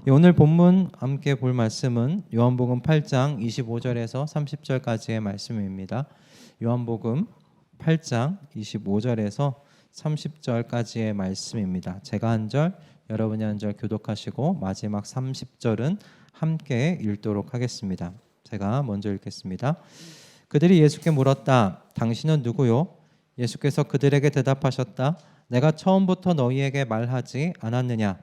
오늘 본문 함께 볼 말씀은 요한복음 8장 25절에서 30절까지의 말씀입니다. 요한복음 8장 25절에서 30절까지의 말씀입니다. 제가 한 절, 여러분이 한 절 교독하시고 마지막 30절은 함께 읽도록 하겠습니다. 제가 먼저 읽겠습니다. 그들이 예수께 물었다. 당신은 누구요? 예수께서 그들에게 대답하셨다. 내가 처음부터 너희에게 말하지 않았느냐?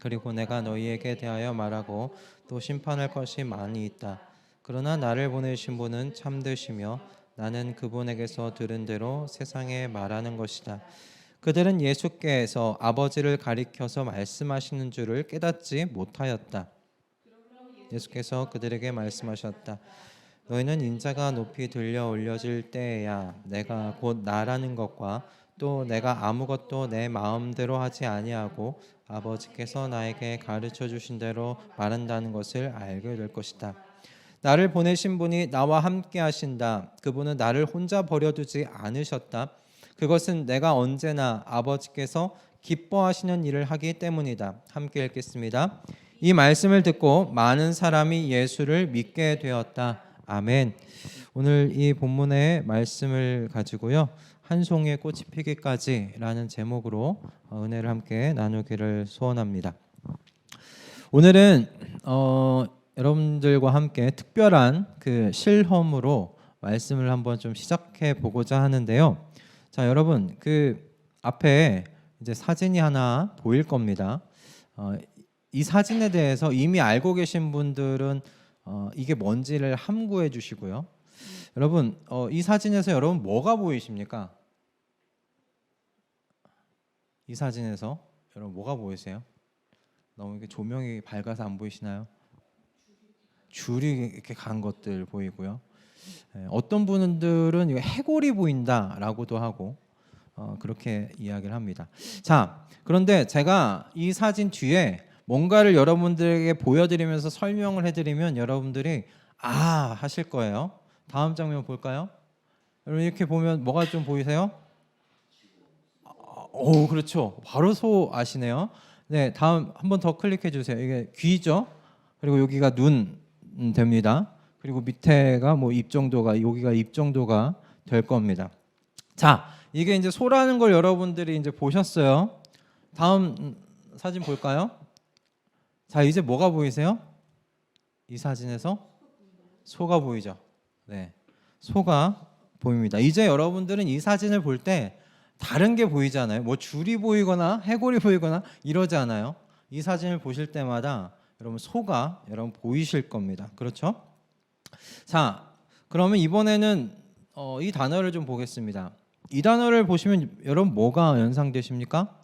그리고 내가 너희에게 대하여 말하고 또 심판할 것이 많이 있다. 그러나 나를 보내신 분은 참되시며 나는 그분에게서 들은 대로 세상에 말하는 것이다. 그들은 예수께서 아버지를 가리켜서 말씀하시는 줄을 깨닫지 못하였다. 예수께서 그들에게 말씀하셨다. 너희는 인자가 높이 들려 올려질 때에야 내가 곧 나라는 것과 또 내가 아무것도 내 마음대로 하지 아니하고 아버지께서 나에게 가르쳐 주신 대로 말한다는 것을 알게 될 것이다. 나를 보내신 분이 나와 함께 하신다. 그분은 나를 혼자 버려두지 않으셨다. 그것은 내가 언제나 아버지께서 기뻐하시는 일을 하기 때문이다. 함께 읽겠습니다. 이 말씀을 듣고 많은 사람이 예수를 믿게 되었다. 아멘. 오늘 이 본문의 말씀을 가지고요, 한 송이의 꽃이 피기까지라는 제목으로 은혜를 함께 나누기를 소원합니다. 오늘은 여러분들과 함께 특별한 그 실험으로 말씀을 한번 좀 시작해 보고자 하는데요. 자, 여러분, 그 앞에 이제 사진이 하나 보일 겁니다. 이 사진에 대해서 이미 알고 계신 분들은 이게 뭔지를 함구해 주시고요. 여러분, 이 사진에서 여러분 뭐가 보이십니까? 이 사진에서 여러분 뭐가 보이세요? 너무 이렇게 조명이 밝아서 안 보이시나요? 줄이 이렇게 간 것들 보이고요. 어떤 분들은 이거 해골이 보인다라고도 하고 그렇게 이야기를 합니다. 자, 그런데 제가 이 사진 뒤에 뭔가를 여러분들에게 보여드리면서 설명을 해드리면 여러분들이 아 하실 거예요. 다음 장면 볼까요? 여러분 이렇게 보면 뭐가 좀 보이세요? 오, 그렇죠. 바로 소 아시네요. 네, 다음 한 번 더 클릭해 주세요. 이게 귀죠. 그리고 여기가 눈 됩니다. 그리고 밑에가 뭐 입 정도가, 여기가 입 정도가 될 겁니다. 자, 이게 이제 소라는 걸 여러분들이 이제 보셨어요. 다음 사진 볼까요? 자, 이제 뭐가 보이세요? 이 사진에서 소가 보이죠. 네, 소가 보입니다. 이제 여러분들은 이 사진을 볼 때 다른 게 보이잖아요. 뭐 줄이 보이거나 해골이 보이거나 이러지 않아요. 이 사진을 보실 때마다 여러분 소가 여러분 보이실 겁니다. 그렇죠? 자, 그러면 이번에는 이 단어를 좀 보겠습니다. 이 단어를 보시면 여러분 뭐가 연상되십니까?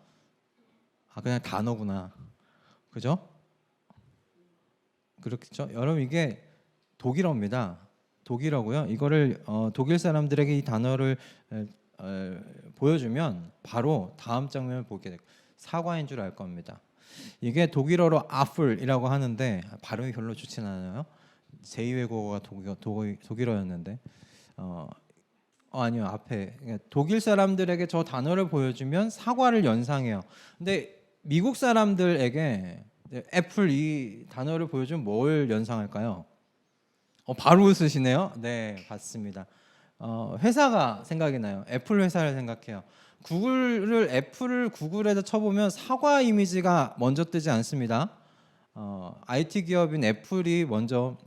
아, 그냥 단어구나. 그죠? 그렇겠죠? 여러분 이게 독일어입니다. 독일어고요. 이거를 독일 사람들에게 이 단어를 보여주면 바로 다음 장면을 보게 돼요. 사과인 줄 알 겁니다. 이게 독일어로 아플이라고 하는데 발음이 별로 좋진 않아요. 제2외국어가 독일어였는데 아니요, 앞에 독일 사람들에게 저 단어를 보여주면 사과를 연상해요. 근데 미국 사람들에게 애플 이 단어를 보여주면 뭘 연상할까요? 바로 웃으시네요. 네, 맞습니다. 회사가 생각이 나요. 애플 회사를 생각해요. 애플을 구글에다 쳐보면 사과 이미지가 먼저 뜨지 않습니다. IT 기업인 애플이 먼저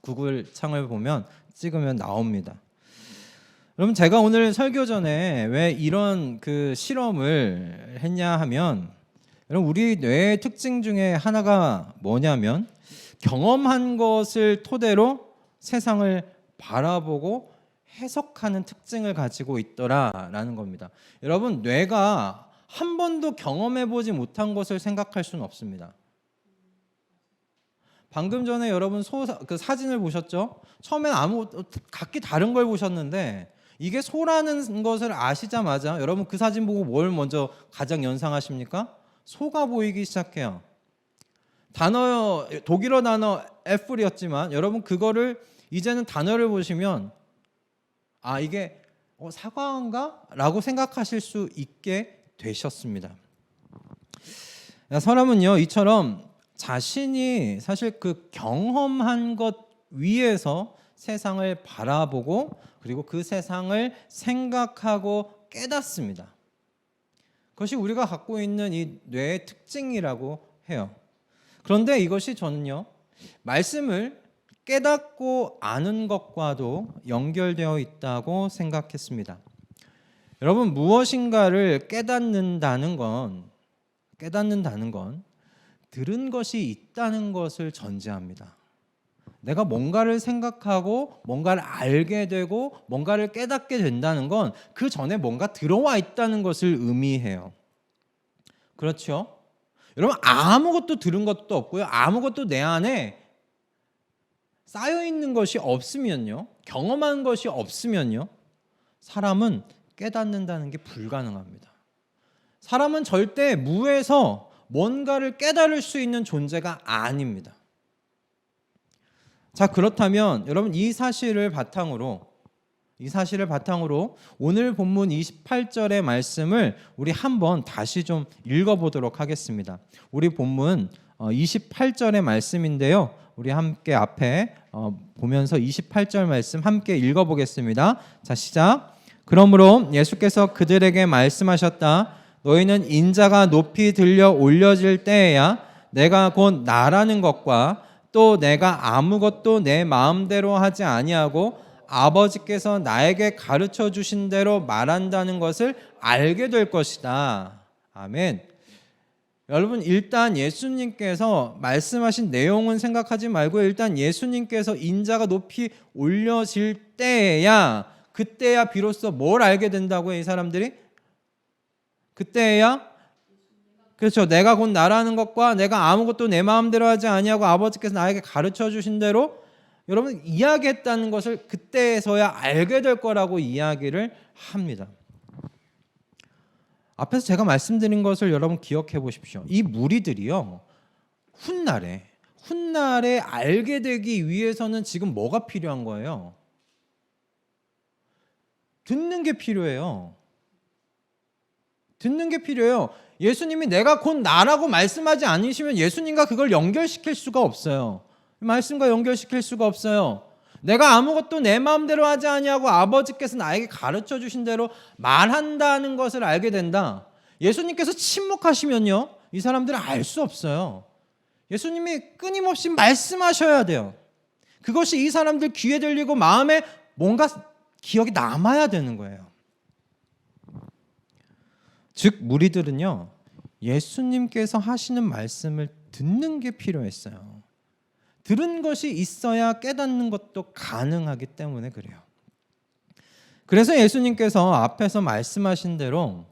구글 창을 보면 찍으면 나옵니다. 그럼 제가 오늘 설교 전에 왜 이런 그 실험을 했냐 하면, 여러분 우리 뇌의 특징 중에 하나가 뭐냐면 경험한 것을 토대로 세상을 바라보고 해석하는 특징을 가지고 있더라라는 겁니다. 여러분 뇌가 한 번도 경험해보지 못한 것을 생각할 수는 없습니다. 방금 전에 여러분 그 사진을 보셨죠? 처음엔 각기 다른 걸 보셨는데 이게 소라는 것을 아시자마자 여러분 그 사진 보고 뭘 먼저 가장 연상하십니까? 소가 보이기 시작해요. 독일어 단어 애플이었지만 여러분 그거를 이제는 단어를 보시면 아, 이게 사과인가? 라고 생각하실 수 있게 되셨습니다. 사람은요 이처럼 자신이 사실 그 경험한 것 위에서 세상을 바라보고 그리고 그 세상을 생각하고 깨닫습니다. 그것이 우리가 갖고 있는 이 뇌의 특징이라고 해요. 그런데 이것이 저는요, 말씀을 깨닫고 아는 것과도 연결되어 있다고 생각했습니다. 여러분, 무엇인가를 깨닫는다는 건 들은 것이 있다는 것을 전제합니다. 내가 뭔가를 생각하고 뭔가를 알게 되고 뭔가를 깨닫게 된다는 건 그 전에 뭔가 들어와 있다는 것을 의미해요. 그렇죠? 여러분, 아무것도 들은 것도 없고요, 아무것도 내 안에 쌓여 있는 것이 없으면요, 경험한 것이 없으면요, 사람은 깨닫는다는 게 불가능합니다. 사람은 절대 무에서 뭔가를 깨달을 수 있는 존재가 아닙니다. 자, 그렇다면 여러분, 이 사실을 바탕으로 오늘 본문 28절의 말씀을 우리 한번 다시 좀 읽어보도록 하겠습니다. 우리 본문 28절의 말씀인데요, 우리 함께 앞에 보면서 28절 말씀 함께 읽어보겠습니다. 자, 시작. 그러므로 예수께서 그들에게 말씀하셨다. 너희는 인자가 높이 들려 올려질 때에야 내가 곧 나라는 것과 또 내가 아무것도 내 마음대로 하지 아니하고 아버지께서 나에게 가르쳐 주신 대로 말한다는 것을 알게 될 것이다. 아멘. 여러분, 일단 예수님께서 말씀하신 내용은 생각하지 말고 일단 예수님께서 인자가 높이 올려질 때야, 그때야 비로소 뭘 알게 된다고요, 이 사람들이? 그때야, 그렇죠, 내가 곧 나라는 것과 내가 아무것도 내 마음대로 하지 아니하고 아버지께서 나에게 가르쳐 주신 대로, 여러분, 이야기했다는 것을 그때에서야 알게 될 거라고 이야기를 합니다. 앞에서 제가 말씀드린 것을 여러분 기억해 보십시오. 이 무리들이요, 훗날에 알게 되기 위해서는 지금 뭐가 필요한 거예요? 듣는 게 필요해요. 예수님이 내가 곧 나라고 말씀하지 않으시면 예수님과 그걸 연결시킬 수가 없어요. 말씀과 연결시킬 수가 없어요. 내가 아무것도 내 마음대로 하지 아니하고 아버지께서 나에게 가르쳐 주신 대로 말한다는 것을 알게 된다. 예수님께서 침묵하시면요, 이 사람들은 알 수 없어요. 예수님이 끊임없이 말씀하셔야 돼요. 그것이 이 사람들 귀에 들리고 마음에 뭔가 기억이 남아야 되는 거예요. 즉 무리들은요, 예수님께서 하시는 말씀을 듣는 게 필요했어요. 들은 것이 있어야 깨닫는 것도 가능하기 때문에 그래요. 그래서 예수님께서 앞에서 말씀하신 대로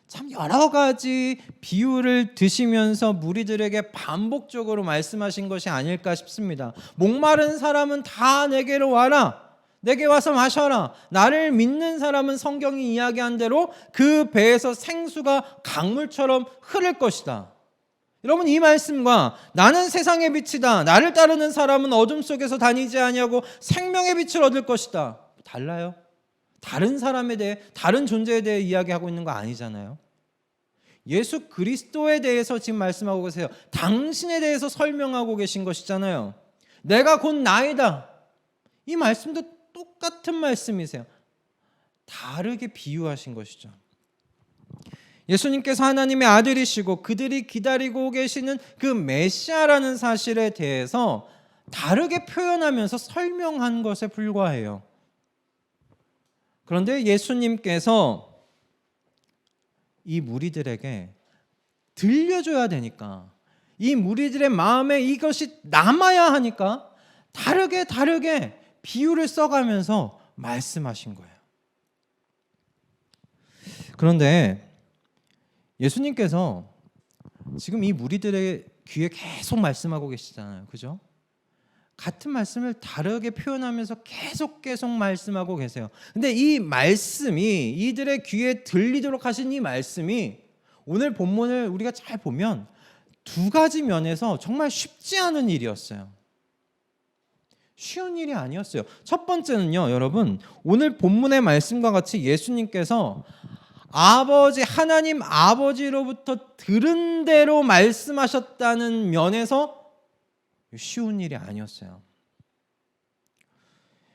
참 여러 가지 비유를 드시면서 무리들에게 반복적으로 말씀하신 것이 아닐까 싶습니다. 목마른 사람은 다 내게로 와라. 내게 와서 마셔라. 나를 믿는 사람은 성경이 이야기한 대로 그 배에서 생수가 강물처럼 흐를 것이다. 여러분, 이 말씀과 나는 세상의 빛이다, 나를 따르는 사람은 어둠 속에서 다니지 아니하고 생명의 빛을 얻을 것이다, 달라요? 다른 사람에 대해, 다른 존재에 대해 이야기하고 있는 거 아니잖아요. 예수 그리스도에 대해서 지금 말씀하고 계세요. 당신에 대해서 설명하고 계신 것이잖아요. 내가 곧 나이다. 이 말씀도 똑같은 말씀이세요. 다르게 비유하신 것이죠. 예수님께서 하나님의 아들이시고 그들이 기다리고 계시는 그 메시아라는 사실에 대해서 다르게 표현하면서 설명한 것에 불과해요. 그런데 예수님께서 이 무리들에게 들려줘야 되니까, 이 무리들의 마음에 이것이 남아야 하니까 다르게 비유를 써가면서 말씀하신 거예요. 그런데 예수님께서 지금 이 무리들의 귀에 계속 말씀하고 계시잖아요. 그죠? 같은 말씀을 다르게 표현하면서 계속 말씀하고 계세요. 근데 이 말씀이, 이들의 귀에 들리도록 하신 이 말씀이 오늘 본문을 우리가 잘 보면 두 가지 면에서 정말 쉽지 않은 일이었어요. 쉬운 일이 아니었어요. 첫 번째는요, 여러분, 오늘 본문의 말씀과 같이 예수님께서 아버지 하나님 아버지로부터 들은 대로 말씀하셨다는 면에서 쉬운 일이 아니었어요.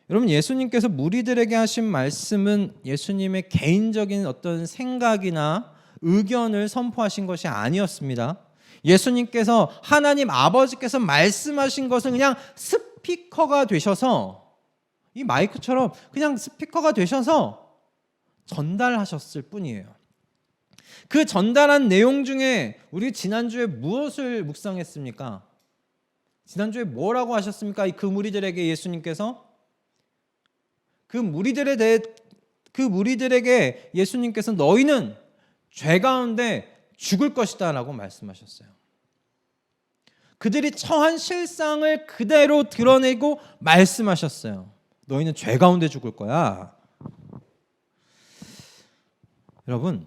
여러분, 예수님께서 무리들에게 하신 말씀은 예수님의 개인적인 어떤 생각이나 의견을 선포하신 것이 아니었습니다. 예수님께서 하나님 아버지께서 말씀하신 것은 그냥 스피커가 되셔서, 이 마이크처럼 그냥 스피커가 되셔서 전달하셨을 뿐이에요. 그 전달한 내용 중에 우리 지난주에 무엇을 묵상했습니까? 지난주에 뭐라고 하셨습니까? 그 무리들에게 예수님께서 그 무리들에게 예수님께서 너희는 죄 가운데 죽을 것이다 라고 말씀하셨어요. 그들이 처한 실상을 그대로 드러내고 말씀하셨어요. 너희는 죄 가운데 죽을 거야. 여러분,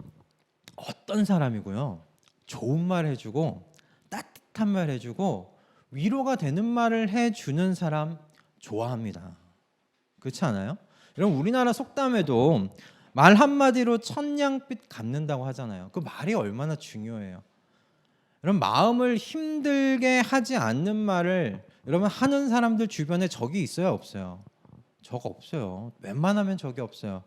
어떤 사람이고요, 좋은 말 해주고 따뜻한 말 해주고 위로가 되는 말을 해주는 사람 좋아합니다. 그렇지 않아요? 여러분, 우리나라 속담에도 말 한마디로 천냥빚 갚는다고 하잖아요. 그 말이 얼마나 중요해요. 여러분, 마음을 힘들게 하지 않는 말을 여러분 하는 사람들 주변에 적이 있어요, 없어요? 적 없어요. 웬만하면 적이 없어요.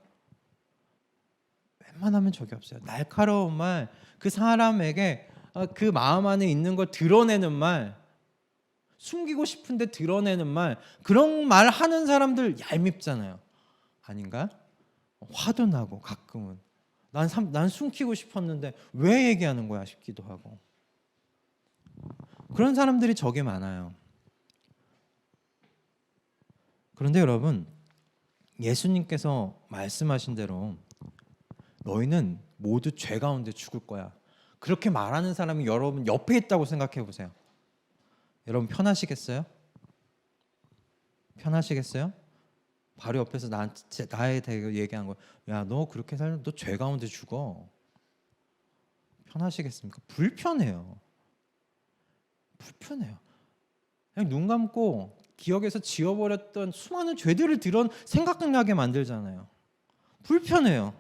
웬만하면 적이 없어요. 날카로운 말, 그 사람에게 그 마음 안에 있는 걸 드러내는 말, 숨기고 싶은데 드러내는 말, 그런 말 하는 사람들 얄밉잖아요. 아닌가? 화도 나고 가끔은 난 숨기고 싶었는데 왜 얘기하는 거야 싶기도 하고. 그런 사람들이 적이 많아요. 그런데 여러분, 예수님께서 말씀하신 대로 너희는 모두 죄 가운데 죽을 거야, 그렇게 말하는 사람이 여러분 옆에 있다고 생각해 보세요. 여러분 편하시겠어요? 편하시겠어요? 바로 옆에서 나에 대해 얘기한 거, 야, 너 그렇게 살면 너 죄 가운데 죽어. 편하시겠습니까? 불편해요. 불편해요. 그냥 눈 감고 기억에서 지워버렸던 수많은 죄들을 생각나게 만들잖아요. 불편해요.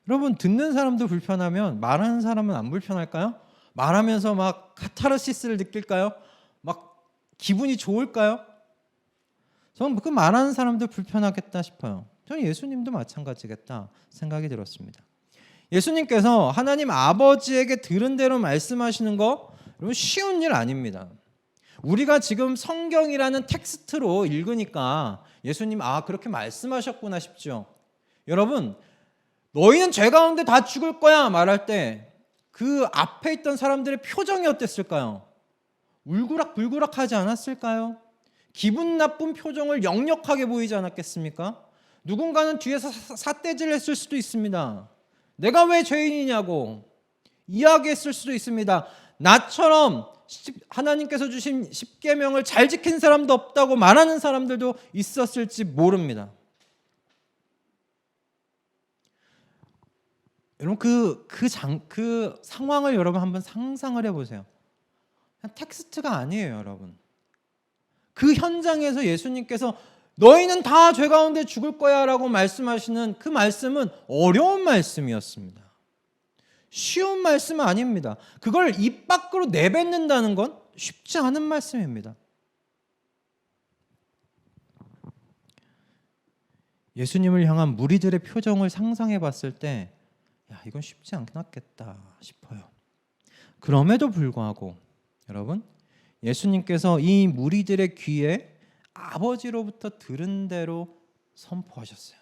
여러분, 듣는 사람도 불편하면 말하는 사람은 안 불편할까요? 말하면서 막 카타르시스를 느낄까요? 막 기분이 좋을까요? 저는 그 말하는 사람도 불편하겠다 싶어요. 저는 예수님도 마찬가지겠다 생각이 들었습니다. 예수님께서 하나님 아버지에게 들은 대로 말씀하시는 거 여러분 쉬운 일 아닙니다. 우리가 지금 성경이라는 텍스트로 읽으니까 예수님 그렇게 말씀하셨구나 싶죠. 여러분, 너희는 죄 가운데 다 죽을 거야 말할 때 그 앞에 있던 사람들의 표정이 어땠을까요? 울그락불그락하지 않았을까요? 기분 나쁜 표정을 역력하게 보이지 않았겠습니까? 누군가는 뒤에서 삿대질을 했을 수도 있습니다. 내가 왜 죄인이냐고 이야기했을 수도 있습니다. 나처럼 하나님께서 주신 십계명을 잘 지킨 사람도 없다고 말하는 사람들도 있었을지 모릅니다. 여러분, 그 상황을 여러분 한번 상상을 해보세요. 텍스트가 아니에요, 여러분. 그 현장에서 예수님께서 너희는 다 죄 가운데 죽을 거야 라고 말씀하시는 그 말씀은 어려운 말씀이었습니다. 쉬운 말씀은 아닙니다. 그걸 입 밖으로 내뱉는다는 건 쉽지 않은 말씀입니다. 예수님을 향한 무리들의 표정을 상상해 봤을 때 이건 쉽지 않겠다 싶어요. 그럼에도 불구하고 여러분, 예수님께서 이 무리들의 귀에 아버지로부터 들은 대로 선포하셨어요.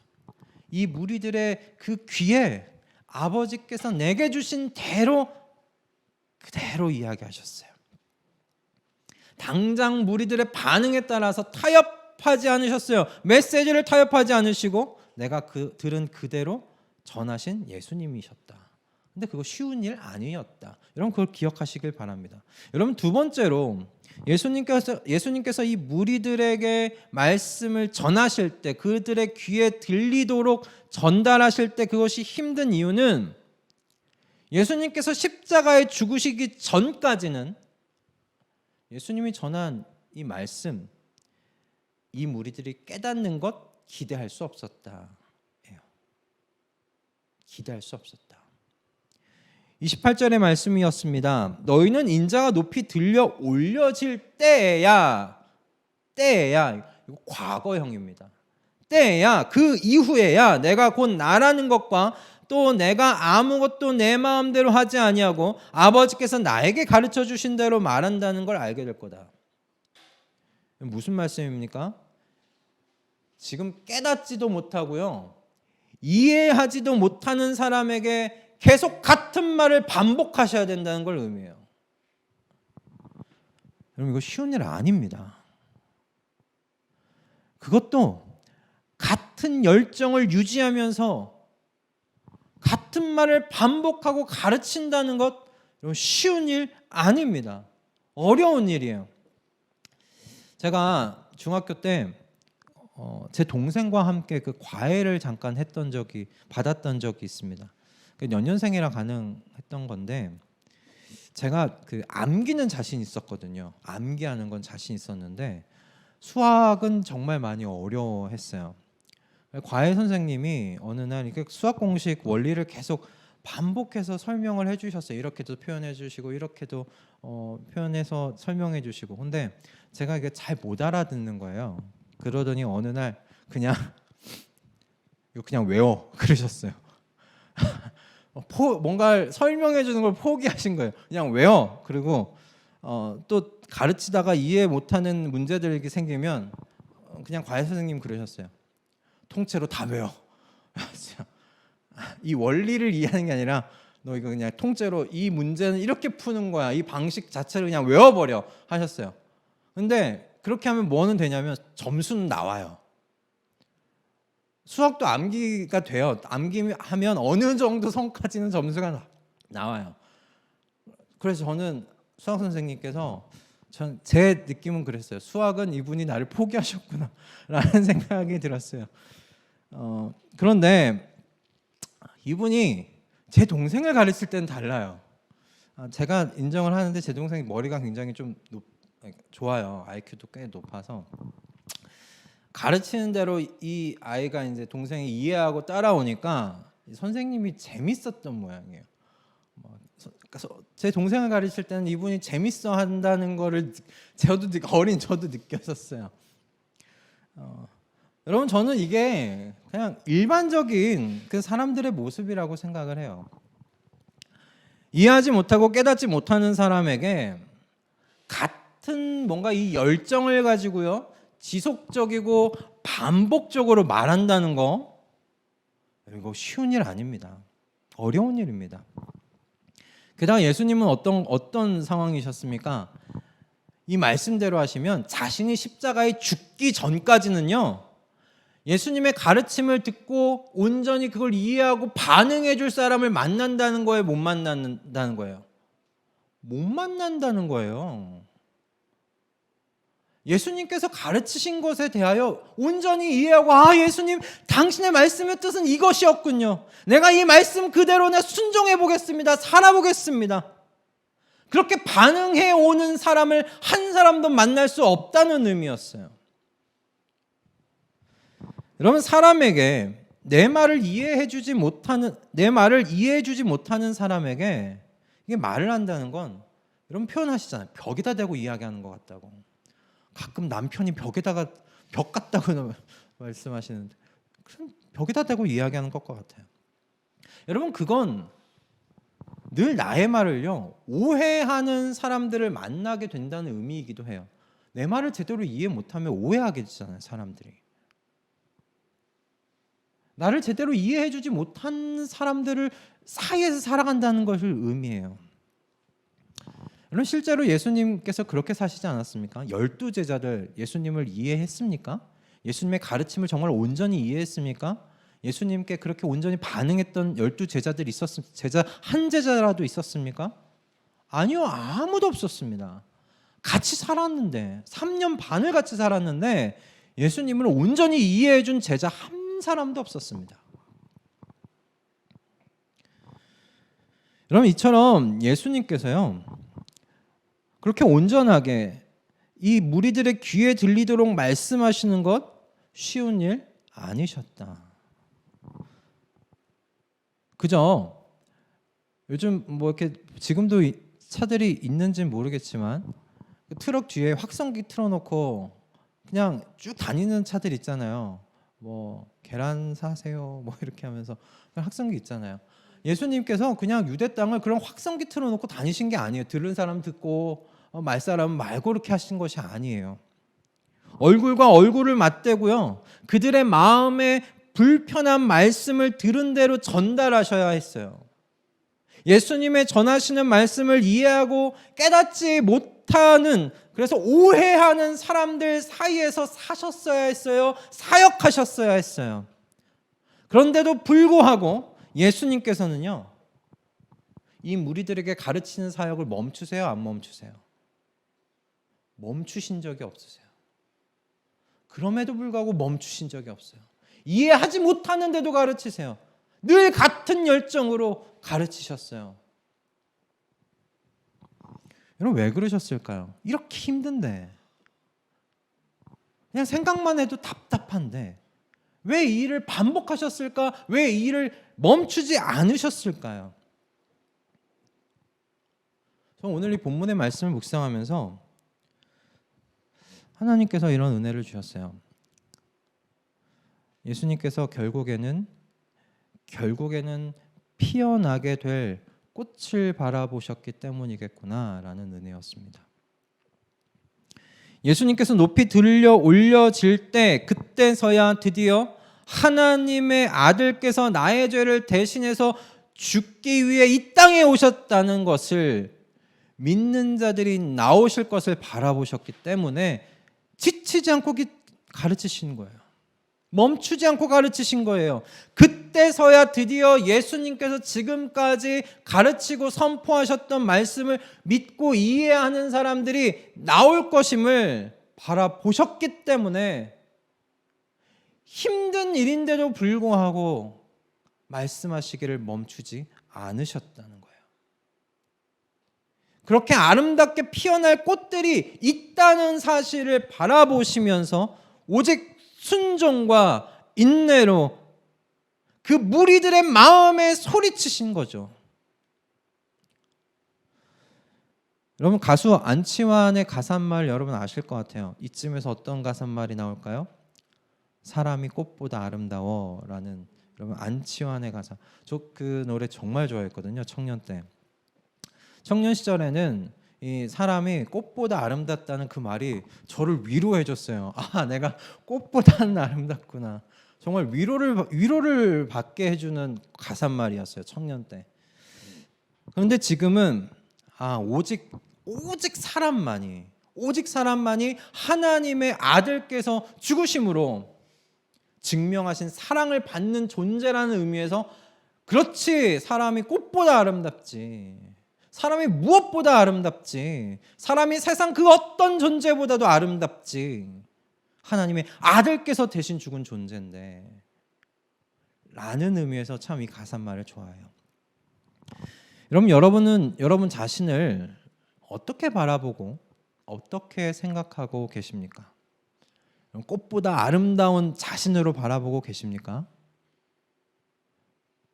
이 무리들의 그 귀에 아버지께서 내게 주신 대로 그대로 이야기하셨어요. 당장 무리들의 반응에 따라서 타협하지 않으셨어요. 메시지를 타협하지 않으시고 내가 들은 그대로 전하신 예수님이셨다. 근데 그거 쉬운 일 아니었다. 여러분, 그걸 기억하시길 바랍니다. 여러분, 두 번째로 예수님께서 이 무리들에게 말씀을 전하실 때, 그들의 귀에 들리도록 전달하실 때 그것이 힘든 이유는 예수님께서 십자가에 죽으시기 전까지는 예수님이 전한 이 말씀, 이 무리들이 깨닫는 것 기대할 수 없었다. 기대할 수 없었다. 28절의 말씀이었습니다. 너희는 인자가 높이 들려 올려질 때에야 이거 과거형입니다. 때에야, 그 이후에야 내가 곧 나라는 것과 또 내가 아무것도 내 마음대로 하지 아니하고 아버지께서 나에게 가르쳐 주신 대로 말한다는 걸 알게 될 거다. 무슨 말씀입니까? 지금 깨닫지도 못하고요, 이해하지도 못하는 사람에게 계속 같은 말을 반복하셔야 된다는 걸 의미해요. 여러분, 이거 쉬운 일 아닙니다. 그것도 같은 열정을 유지하면서 같은 말을 반복하고 가르친다는 것, 쉬운 일 아닙니다. 어려운 일이에요. 제가 중학교 때 제 동생과 함께 그 과외를 잠깐 받았던 적이 있습니다. 연년생이라 가능했던 건데, 제가 그 암기는 자신 있었거든요. 암기하는 건 자신 있었는데 수학은 정말 많이 어려워했어요. 과외 선생님이 어느 날 이렇게 수학 공식 원리를 계속 반복해서 설명을 해주셨어요. 이렇게도 표현해 주시고 이렇게도 표현해서 설명해 주시고. 근데 제가 이게 잘 못 알아듣는 거예요. 그러더니 어느 날 그냥 외워 그러셨어요. 뭔가 설명해 주는 걸 포기하신 거예요. 그냥 외워. 그리고 또 가르치다가 이해 못하는 문제들이 생기면 그냥 과외 선생님 그러셨어요. 통째로 다 외워. 이 원리를 이해하는 게 아니라 너 이거 그냥 통째로 이 문제는 이렇게 푸는 거야. 이 방식 자체를 그냥 외워버려 하셨어요. 근데 그렇게 하면 뭐는 되냐면 점수는 나와요. 수학도 암기가 돼요. 암기하면 어느 정도 선까지는 점수가 나와요. 그래서 저는 수학 선생님께서 제 느낌은 그랬어요. 수학은 이분이 나를 포기하셨구나 라는 생각이 들었어요. 그런데 이분이 제 동생을 가르칠 때는 달라요. 제가 인정을 하는데 제 동생이 머리가 굉장히 좀 좋아요. IQ도 꽤 높아서 가르치는 대로 이 아이가 이제 동생이 이해하고 따라오니까 선생님이 재밌었던 모양이에요. 그래서 제 동생을 가르칠 때는 이분이 재밌어 한다는 거를 어린 저도 느꼈었어요. 여러분, 저는 이게 그냥 일반적인 그 사람들의 모습이라고 생각을 해요. 이해하지 못하고 깨닫지 못하는 사람에게 같은 뭔가 이 열정을 가지고요, 지속적이고 반복적으로 말한다는 거, 이거 쉬운 일 아닙니다. 어려운 일입니다. 게다가 예수님은 어떤 상황이셨습니까? 이 말씀대로 하시면 자신이 십자가에 죽기 전까지는요, 예수님의 가르침을 듣고 온전히 그걸 이해하고 반응해 줄 사람을 만난다는 거예요? 못 만난다는 거예요? 못 만난다는 거예요. 예수님께서 가르치신 것에 대하여 온전히 이해하고, 예수님 당신의 말씀의 뜻은 이것이었군요. 내가 이 말씀 그대로 순종해 보겠습니다. 살아보겠습니다. 그렇게 반응해 오는 사람을 한 사람도 만날 수 없다는 의미였어요. 여러분, 사람에게 내 말을 이해해 주지 못하는 사람에게 이게 말을 한다는 건, 여러분 표현하시잖아요. 벽에다 대고 이야기하는 것 같다고. 가끔 남편이 벽 같다고 말씀하시는데, 그럼 벽에다 대고 이야기하는 것과 같아요. 여러분, 그건 늘 나의 말을요, 오해하는 사람들을 만나게 된다는 의미이기도 해요. 내 말을 제대로 이해 못하면 오해하게 되잖아요, 사람들이. 나를 제대로 이해해주지 못한 사람들을 사이에서 살아간다는 것을 의미해요. 여러분, 실제로 예수님께서 그렇게 사시지 않았습니까? 12제자들 예수님을 이해했습니까? 예수님의 가르침을 정말 온전히 이해했습니까? 예수님께 그렇게 온전히 반응했던 12제자들이 제자 한 제자라도 있었습니까? 아니요, 아무도 없었습니다. 같이 살았는데 3년 반을 같이 살았는데 예수님을 온전히 이해해준 제자 한 사람도 없었습니다. 여러분, 이처럼 예수님께서요, 그렇게 온전하게 이 무리들의 귀에 들리도록 말씀하시는 것 쉬운 일 아니셨다. 그죠? 요즘 뭐 이렇게 지금도 차들이 있는지는 모르겠지만 트럭 뒤에 확성기 틀어놓고 그냥 쭉 다니는 차들 있잖아요. 뭐 계란 사세요 뭐 이렇게 하면서 확성기 있잖아요. 예수님께서 그냥 유대 땅을 그런 확성기 틀어놓고 다니신 게 아니에요. 들은 사람 듣고 말 사람 말고 이렇게 하신 것이 아니에요. 얼굴과 얼굴을 맞대고요. 그들의 마음에 불편한 말씀을 들은 대로 전달하셔야 했어요. 예수님의 전하시는 말씀을 이해하고 깨닫지 못하는, 그래서 오해하는 사람들 사이에서 사셨어야 했어요. 사역하셨어야 했어요. 그런데도 불구하고 예수님께서는요, 이 무리들에게 가르치는 사역을 멈추세요, 안 멈추세요? 멈추신 적이 없으세요. 그럼에도 불구하고 멈추신 적이 없어요. 이해하지 못하는데도 가르치세요. 늘 같은 열정으로 가르치셨어요. 여러분 왜 그러셨을까요? 이렇게 힘든데, 그냥 생각만 해도 답답한데 왜 이 일을 반복하셨을까? 왜 이 일을 멈추지 않으셨을까요? 저는 오늘 이 본문의 말씀을 묵상하면서 하나님께서 이런 은혜를 주셨어요. 예수님께서 결국에는 피어나게 될 꽃을 바라보셨기 때문이겠구나라는 은혜였습니다. 예수님께서 높이 들려 올려질 때, 그때서야 드디어 하나님의 아들께서 나의 죄를 대신해서 죽기 위해 이 땅에 오셨다는 것을 믿는 자들이 나오실 것을 바라보셨기 때문에 지치지 않고 가르치신 거예요. 멈추지 않고 가르치신 거예요. 그때서야 드디어 예수님께서 지금까지 가르치고 선포하셨던 말씀을 믿고 이해하는 사람들이 나올 것임을 바라보셨기 때문에 힘든 일인데도 불구하고 말씀하시기를 멈추지 않으셨다는 거예요. 그렇게 아름답게 피어날 꽃들이 있다는 사실을 바라보시면서 오직 순종과 인내로 그 무리들의 마음에 소리치신 거죠. 여러분 가수 안치환의 가사말 여러분 아실 것 같아요. 이쯤에서 어떤 가사말이 나올까요? 사람이 꽃보다 아름다워라는, 여러분 안치환의 가사. 저 그 노래 정말 좋아했거든요. 청년 때. 청년 시절에는 이 사람이 꽃보다 아름답다는 그 말이 저를 위로해 줬어요. 아, 내가 꽃보다는 아름답구나. 정말 위로를 받게 해주는 가사말이었어요. 청년 때. 그런데 지금은 오직 사람만이 하나님의 아들께서 죽으심으로 증명하신 사랑을 받는 존재라는 의미에서, 그렇지, 사람이 꽃보다 아름답지, 사람이 무엇보다 아름답지, 사람이 세상 그 어떤 존재보다도 아름답지, 하나님의 아들께서 대신 죽은 존재인데 라는 의미에서 참 이 가사말을 좋아해요. 여러분은 여러분 자신을 어떻게 바라보고 어떻게 생각하고 계십니까? 꽃보다 아름다운 자신으로 바라보고 계십니까?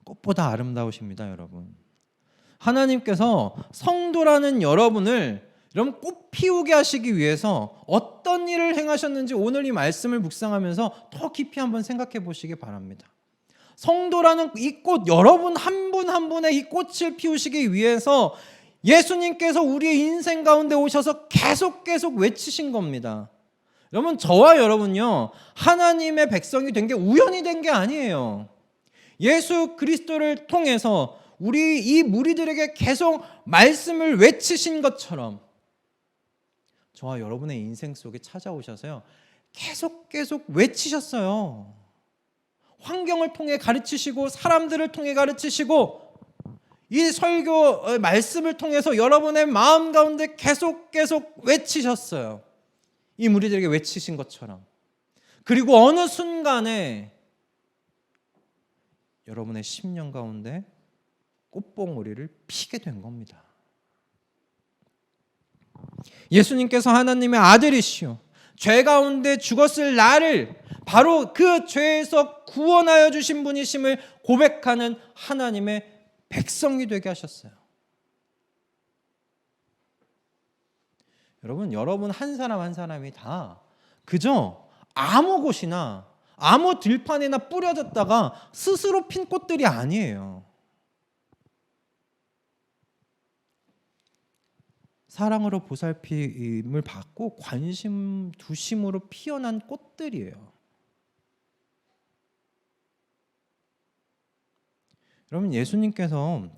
꽃보다 아름다우십니다, 여러분. 하나님께서 성도라는 여러분을 꽃 피우게 하시기 위해서 어떤 일을 행하셨는지 오늘 이 말씀을 묵상하면서 더 깊이 한번 생각해 보시기 바랍니다. 성도라는 이 꽃, 여러분 한 분 한 분의 이 꽃을 피우시기 위해서 예수님께서 우리의 인생 가운데 오셔서 계속 외치신 겁니다. 여러분, 저와 여러분요, 하나님의 백성이 된 게 우연히 된 게 아니에요. 예수 그리스도를 통해서 우리 이 무리들에게 계속 말씀을 외치신 것처럼 저와 여러분의 인생 속에 찾아오셔서요, 계속 외치셨어요. 환경을 통해 가르치시고 사람들을 통해 가르치시고 이 설교 말씀을 통해서 여러분의 마음 가운데 계속 외치셨어요. 이 무리들에게 외치신 것처럼. 그리고 어느 순간에 여러분의 심령 가운데 꽃봉오리를 피게 된 겁니다. 예수님께서 하나님의 아들이시오, 죄 가운데 죽었을 나를 바로 그 죄에서 구원하여 주신 분이심을 고백하는 하나님의 백성이 되게 하셨어요. 여러분 한 사람 한 사람이 다 그저 아무 곳이나 아무 들판에나 뿌려졌다가 스스로 핀 꽃들이 아니에요. 사랑으로 보살핌을 받고 관심 두심으로 피어난 꽃들이에요. 여러분, 예수님께서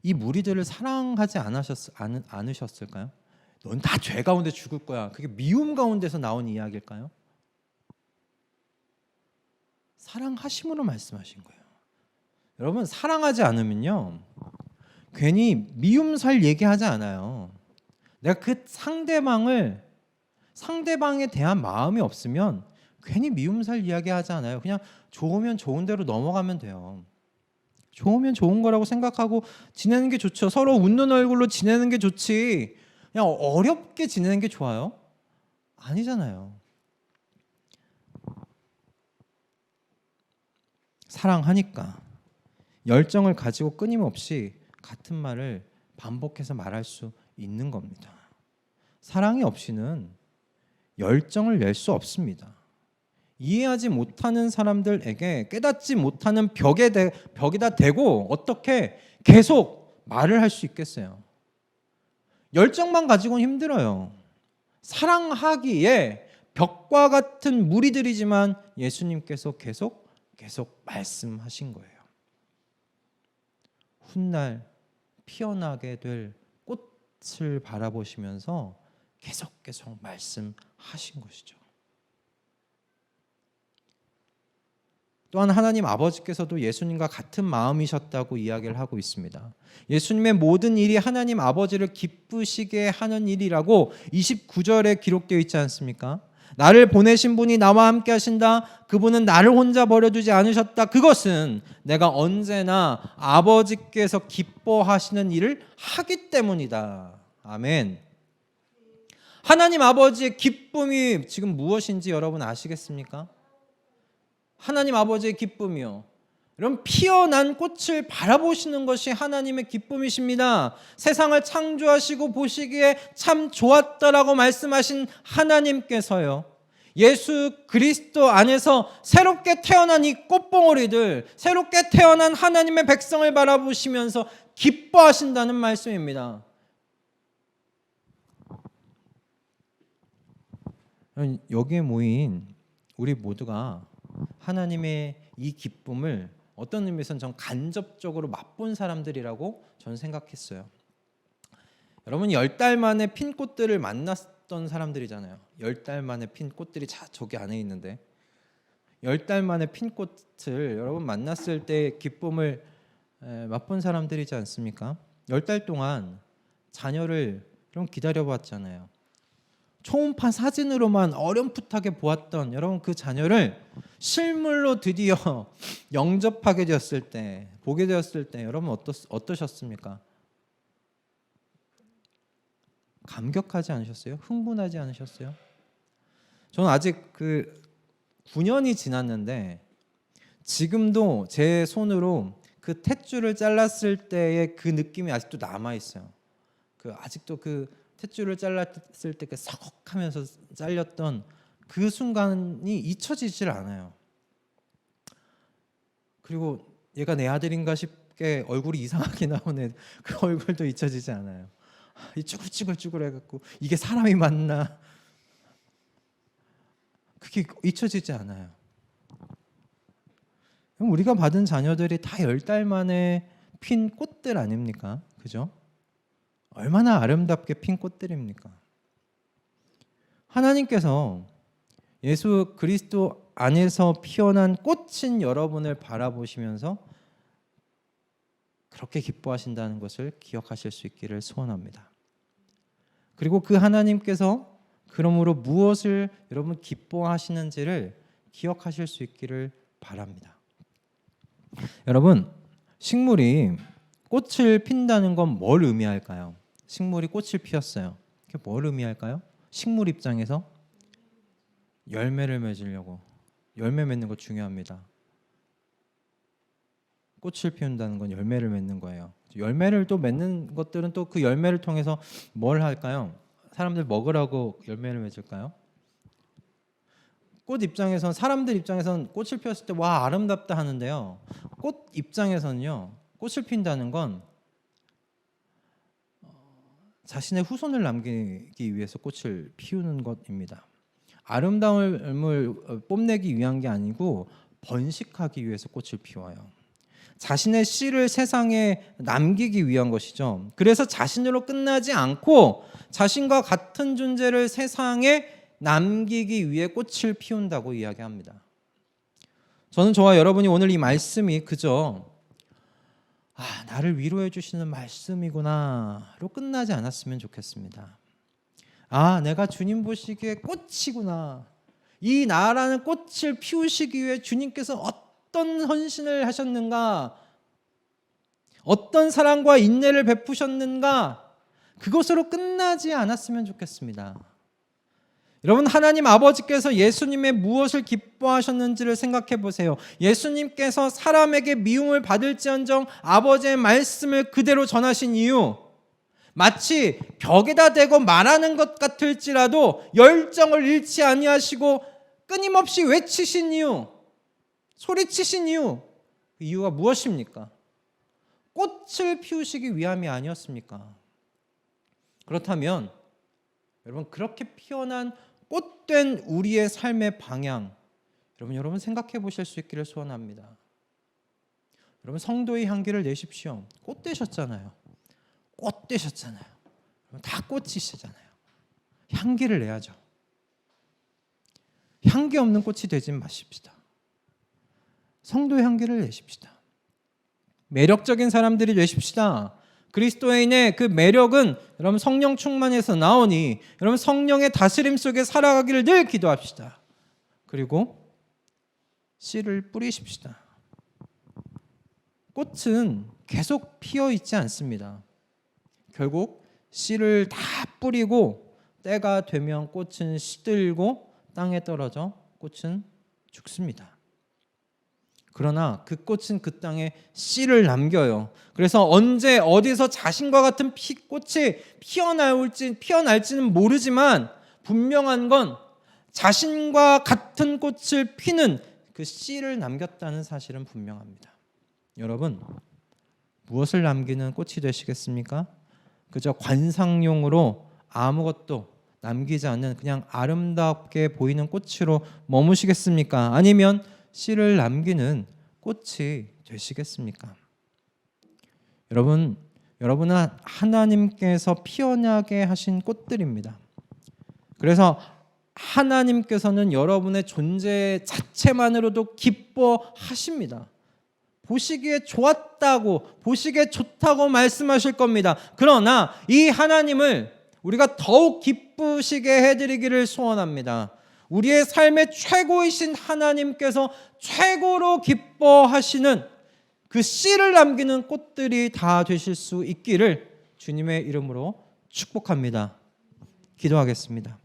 이 무리들을 사랑하지 않으셨을까요? 넌 다 죄 가운데 죽을 거야. 그게 미움 가운데서 나온 이야기일까요? 사랑하심으로 말씀하신 거예요. 여러분, 사랑하지 않으면요, 괜히 미움살 얘기하지 않아요. 내가 그 상대방에 대한 마음이 없으면 괜히 미움살 이야기하지 않아요. 그냥 좋으면 좋은 대로 넘어가면 돼요. 좋으면 좋은 거라고 생각하고 지내는 게 좋죠. 서로 웃는 얼굴로 지내는 게 좋지, 그냥 어렵게 지내는 게 좋아요? 아니잖아요. 사랑하니까 열정을 가지고 끊임없이 같은 말을 반복해서 말할 수 있는 겁니다. 사랑이 없이는 열정을 낼 수 없습니다. 이해하지 못하는 사람들에게 깨닫지 못하는 벽에다 대고 어떻게 계속 말을 할 수 있겠어요? 열정만 가지고는 힘들어요. 사랑하기에 벽과 같은 무리들이지만 예수님께서 계속 말씀하신 거예요. 훗날 피어나게 될 꽃을 바라보시면서 계속 말씀하신 것이죠. 또한 하나님 아버지께서도 예수님과 같은 마음이셨다고 이야기를 하고 있습니다. 예수님의 모든 일이 하나님 아버지를 기쁘시게 하는 일이라고 29절에 기록되어 있지 않습니까? 나를 보내신 분이 나와 함께 하신다. 그분은 나를 혼자 버려두지 않으셨다. 그것은 내가 언제나 아버지께서 기뻐하시는 일을 하기 때문이다. 아멘. 하나님 아버지의 기쁨이 지금 무엇인지 여러분 아시겠습니까? 하나님 아버지의 기쁨이요, 여러분, 피어난 꽃을 바라보시는 것이 하나님의 기쁨이십니다. 세상을 창조하시고 보시기에 참 좋았다라고 말씀하신 하나님께서요, 예수 그리스도 안에서 새롭게 태어난 이 꽃봉오리들, 새롭게 태어난 하나님의 백성을 바라보시면서 기뻐하신다는 말씀입니다. 여기에 모인 우리 모두가 하나님의 이 기쁨을 어떤 의미에서는 전 간접적으로 맛본 사람들이라고 저는 생각했어요. 여러분, 10달 만에 핀 꽃들을 만났던 사람들이잖아요. 10달 만에 핀 꽃들이 저기 안에 있는데 10달 만에 핀 꽃을 여러분 만났을 때 기쁨을 맛본 사람들이지 않습니까? 10달 동안 자녀를 좀 기다려봤잖아요. 초음파 사진으로만 어렴풋하게 보았던 여러분 그 자녀를 실물로 드디어 영접하게 되었을 때, 보게 되었을 때 여러분 어떠셨습니까? 감격하지 않으셨어요? 흥분하지 않으셨어요? 저는 아직 9년이 지났는데 지금도 제 손으로 그 탯줄을 잘랐을 때의 그 느낌이 아직도 남아 있어요. 아직도 탯줄을 잘랐을 때 서걱하면서 잘렸던 그 순간이 잊혀지질 않아요. 그리고 얘가 내 아들인가 싶게 얼굴이 이상하게 나오는 그 얼굴도 잊혀지지 않아요. 이 쭈글쭈글해갖고 이게 사람이 맞나? 그게 잊혀지지 않아요. 우리가 받은 자녀들이 다 10달 만에 핀 꽃들 아닙니까? 그죠? 얼마나 아름답게 핀 꽃들입니까? 하나님께서 예수 그리스도 안에서 피어난 꽃인 여러분을 바라보시면서 그렇게 기뻐하신다는 것을 기억하실 수 있기를 소원합니다. 그리고 그 하나님께서 그러므로 무엇을 여러분 기뻐하시는지를 기억하실 수 있기를 바랍니다. 여러분, 식물이 꽃을 핀다는 건 뭘 의미할까요? 식물이 꽃을 피웠어요. 그게 뭘 의미할까요? 식물 입장에서 열매를 맺으려고. 열매 맺는 거 중요합니다. 꽃을 피운다는 건 열매를 맺는 거예요. 열매를 또 맺는 것들은 또 그 열매를 통해서 뭘 할까요? 사람들 먹으라고 열매를 맺을까요? 꽃 입장에선, 사람들 입장에선 꽃을 피웠을 때 와 아름답다 하는데요. 꽃 입장에서는요, 꽃을 핀다는 건 자신의 후손을 남기기 위해서 꽃을 피우는 것입니다. 아름다움을 뽐내기 위한 게 아니고 번식하기 위해서 꽃을 피워요. 자신의 씨를 세상에 남기기 위한 것이죠. 그래서 자신으로 끝나지 않고 자신과 같은 존재를 세상에 남기기 위해 꽃을 피운다고 이야기합니다. 저는 저와 여러분이 오늘 이 말씀이 그저 나를 위로해 주시는 말씀이구나로 끝나지 않았으면 좋겠습니다. 내가 주님 보시기에 꽃이구나. 이 나라는 꽃을 피우시기 위해 주님께서 어떤 헌신을 하셨는가, 어떤 사랑과 인내를 베푸셨는가, 그것으로 끝나지 않았으면 좋겠습니다. 여러분, 하나님 아버지께서 예수님의 무엇을 기뻐하셨는지를 생각해 보세요. 예수님께서 사람에게 미움을 받을지언정 아버지의 말씀을 그대로 전하신 이유, 마치 벽에다 대고 말하는 것 같을지라도 열정을 잃지 아니하시고 끊임없이 외치신 이유, 소리치신 이유, 그 이유가 무엇입니까? 꽃을 피우시기 위함이 아니었습니까? 그렇다면 여러분, 그렇게 피어난 꽃된 우리의 삶의 방향, 여러분 생각해 보실 수 있기를 소원합니다. 여러분, 성도의 향기를 내십시오. 꽃 되셨잖아요. 꽃 되셨잖아요. 다 꽃이시잖아요. 향기를 내야죠. 향기 없는 꽃이 되지 마십시다. 성도의 향기를 내십시다. 매력적인 사람들이 되십시다. 그리스도인의 그 매력은 여러분 성령 충만해서 나오니 여러분 성령의 다스림 속에 살아가기를 늘 기도합시다. 그리고 씨를 뿌리십시다. 꽃은 계속 피어 있지 않습니다. 결국 씨를 다 뿌리고 때가 되면 꽃은 시들고 땅에 떨어져 꽃은 죽습니다. 그러나 그 꽃은 그 땅에 씨를 남겨요. 그래서 언제 어디서 자신과 같은 꽃이 피어날지는 모르지만 분명한 건 자신과 같은 꽃을 피는 그 씨를 남겼다는 사실은 분명합니다. 여러분, 무엇을 남기는 꽃이 되시겠습니까? 그저 관상용으로 아무것도 남기지 않는 그냥 아름답게 보이는 꽃으로 머무시겠습니까? 아니면 씨를 남기는 꽃이 되시겠습니까? 여러분은 하나님께서 피어나게 하신 꽃들입니다. 그래서 하나님께서는 여러분의 존재 자체만으로도 기뻐하십니다. 보시기에 좋았다고, 보시기에 좋다고 말씀하실 겁니다. 그러나 이 하나님을 우리가 더욱 기쁘시게 해드리기를 소원합니다. 우리의 삶의 최고이신 하나님께서 최고로 기뻐하시는 그 씨를 남기는 꽃들이 다 되실 수 있기를 주님의 이름으로 축복합니다. 기도하겠습니다.